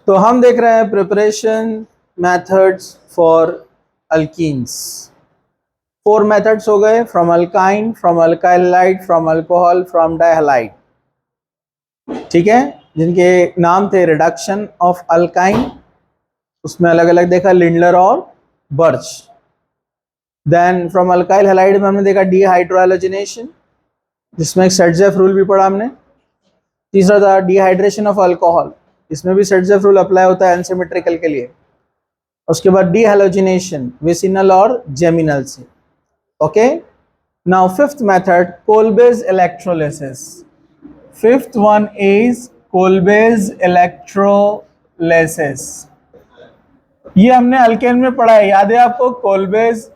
तो हम देख रहे हैं preparation methods for alkenes. 4 methods हो गए, from alkyne, from alkyl halide, from alcohol, from dihalide. ठीक है, जिनके नाम थे रिडक्शन ऑफ अल्काइन, उसमें अलग अलग देखा, लिंडलर और Birch. Then from alkyl halide में हमने देखा डीहाइड्रोएलोजिनेशन, जिसमें एक सर्जेफ रूल भी पढ़ा हमने। तीसरा था डिहाइड्रेशन ऑफ अल्कोहल, इसमें भी सर्जेफ रूल अप्लाई होता है एनसिमेट्रिकल के लिए। उसके बाद डीहैलोजिनेशन विसिनल और जेमिनल से। Okay, now fifth method Kolbe's electrolysis. Fifth one is Kolbe's electrolysis. ये हमने अल्केन में पढ़ा है, याद है आपको? कोल्बेज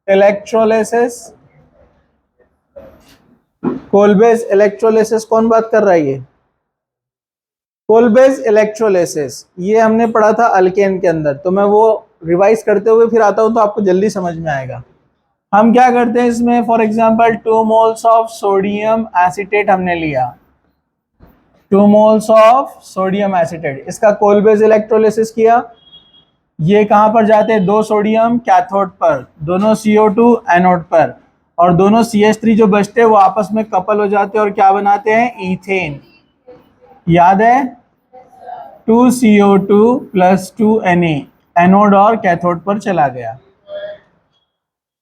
इलेक्ट्रोलिसिस, कोल्बेज इलेक्ट्रोलिसिस कौन बात कर रहा है? ये कोल्बेज इलेक्ट्रोलिसिस ये हमने पढ़ा था अल्केन के अंदर, तो मैं वो रिवाइज करते हुए फिर आता हूं तो आपको जल्दी समझ में आएगा। हम क्या करते हैं इसमें, for example 2 moles of sodium acetate हमने लिया, 2 मोल्स ऑफ सोडियम एसीटेट, इसका कोल्बेज इलेक्ट्रोलिसिस किया। ये कहां पर जाते हैं? 2 सोडियम कैथोड पर, दोनों CO2 एनोड पर, और दोनों CH3 जो बचते हैं वो आपस में कपल हो जाते हैं और क्या बनाते हैं? ईथेन। याद है? 2CO2 + 2Na एनोड और कैथोड पर चला गया।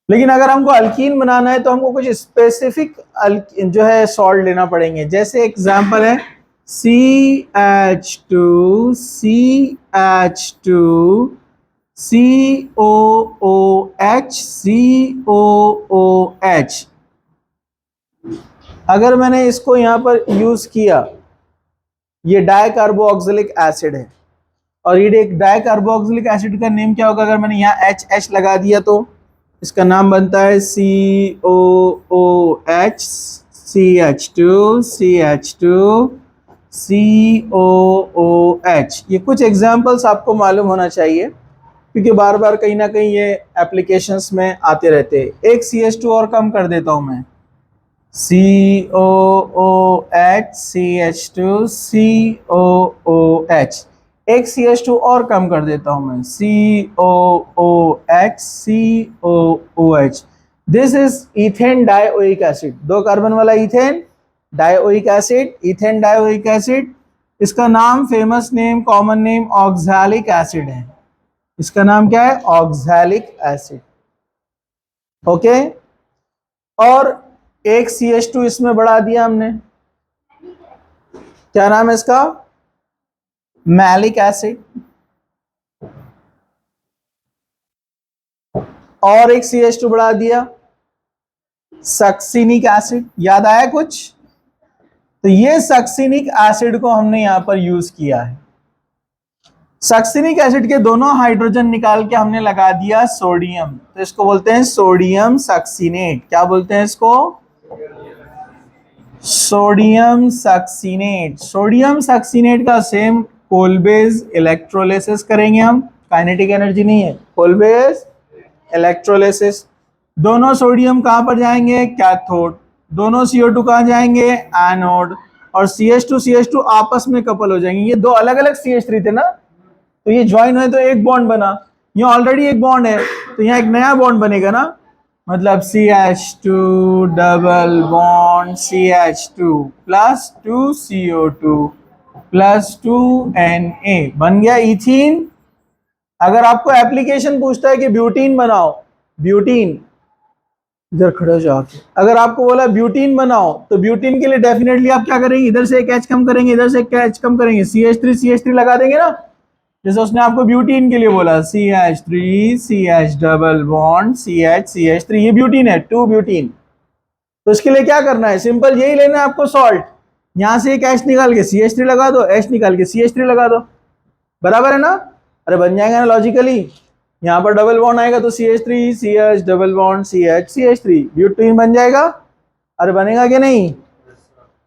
लेकिन अगर हमको अल्कीन बनाना है तो हमको कुछ स्पेसिफिक जो है सॉल्ट लेना पड़ेंगे। जैसे एग्जांपल है CH2 CH2 COOH COOH। अगर मैंने इसको यहां पर यूज किया, ये डाइकार्बोक्सिलिक एसिड है, और ये डाइकार्बोक्सिलिक एसिड का नेम क्या होगा? अगर मैंने यहाँ HH लगा दिया तो इसका नाम बनता है COOH CH2 CH2 COOH। ये कुछ एग्जाम्पल्स आपको मालूम होना चाहिए, क्योंकि बार बार कहीं ना कहीं ये एप्लीकेशंस में आते रहते हैं। एक CH2 और कम कर देता हूं मैं, COOH CH2 COOH। एक CH2 और कम कर देता हूं मैं, COOH COOH। This is ethane dioic acid, 2 carbon वाला ethane dioic acid, ethane dioic acid. इसका नाम, famous name, common name oxalic acid है। इसका नाम क्या है? Oxalic acid. ओके, और एक CH2 इसमें बढ़ा दिया हमने, क्या नाम है इसका? Malic acid. और एक CH2 बढ़ा दिया, सक्सिनिक एसिड। याद आया कुछ? तो ये सक्सिनिक एसिड को हमने यहां पर यूज किया है। सक्सिनिक एसिड के दोनों हाइड्रोजन निकाल के हमने लगा दिया सोडियम, तो इसको बोलते हैं सोडियम सक्सिनेट। क्या बोलते हैं इसको? Sodium succinate. सोडियम सक्सिनेट का सेम कोल्बेज इलेक्ट्रोलिसिस करेंगे हम, काइनेटिक एनर्जी नहीं है, कोल्बेज इलेक्ट्रोलिसिस। दोनों सोडियम कहां पर जाएंगे? कैथोड। दोनों CO2 कहां जाएंगे? एनोड। और CH2 आपस में कपल हो जाएंगे। ये 2 अलग अलग CH3 थे ना, तो ये ज्वाइन हुए तो एक बॉन्ड बना। ये ऑलरेडी एक बॉन्ड है, तो यहाँ एक नया बॉन्ड बनेगा ना, मतलब CH2 double bond CH2 + 2CO2 + 2Na बन गया इथीन। अगर आपको एप्लीकेशन पूछता है कि ब्यूटीन बनाओ, ब्यूटीन, इधर खड़े हो जाओ, अगर आपको बोला ब्यूटीन बनाओ, तो ब्यूटीन के लिए डेफिनेटली आप क्या करेंगे? इधर से एक H कम करेंगे, इधर से एक H कम करेंगे, CH3 लगा देंगे ना। जैसे उसने आपको ब्यूटीन के लिए बोला CH3 CH double bond CH3, ये ब्यूटीन है, 2 ब्यूटीन। तो इसके लिए क्या करना है? सिंपल यही लेना है आपको, सॉल्ट। यहां से एक H निकाल के CH3 लगा दो, H निकाल के CH3 लगा दो, बराबर है ना? अरे बन जाएगा ना लॉजिकली। यहाँ पर डबल बॉन्ड आएगा तो CH3 CH double bond CH butene बन जाएगा। अरे बनेगा कि नहीं?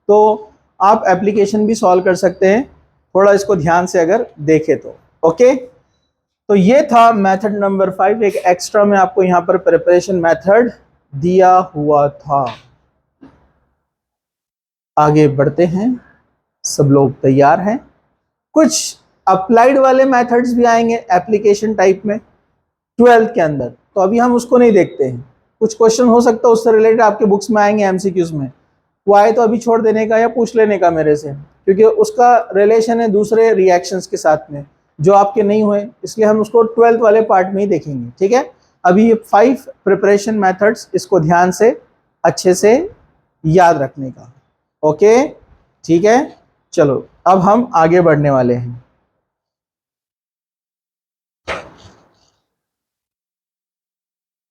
तो आप एप्लीकेशन भी सॉल्व कर सकते हैं, थोड़ा इसको ध्यान से अगर देखें तो। ओके, तो ये था मेथड नंबर 5, एक एक्स्ट्रा में आपको यहाँ पर प्रिपरेशन मेथड दिया हुआ था। आगे बढ़ते हैं, सब लोग तैयार हैं? कुछ अप्लाइड वाले मेथड्स भी आएंगे एप्लीकेशन टाइप में 12th के अंदर, तो अभी हम उसको नहीं देखते हैं। कुछ क्वेश्चन हो सकता है उससे रिलेटेड आपके बुक्स में आएंगे एमसीक्यूज में, वो आए तो अभी छोड़ देने का या पूछ लेने का मेरे से, क्योंकि उसका रिलेशन है दूसरे रिएक्शंस के साथ में जो आपके नहीं हुए, इसलिए हम उसको 12th वाले पार्ट में ही देखेंगे। ठीक है, अभी ये 5 प्रिपरेशन मेथड्स, इसको ध्यान से अच्छे से याद रखने का। ओके ठीक है, चलो अब हम आगे बढ़ने वाले हैं।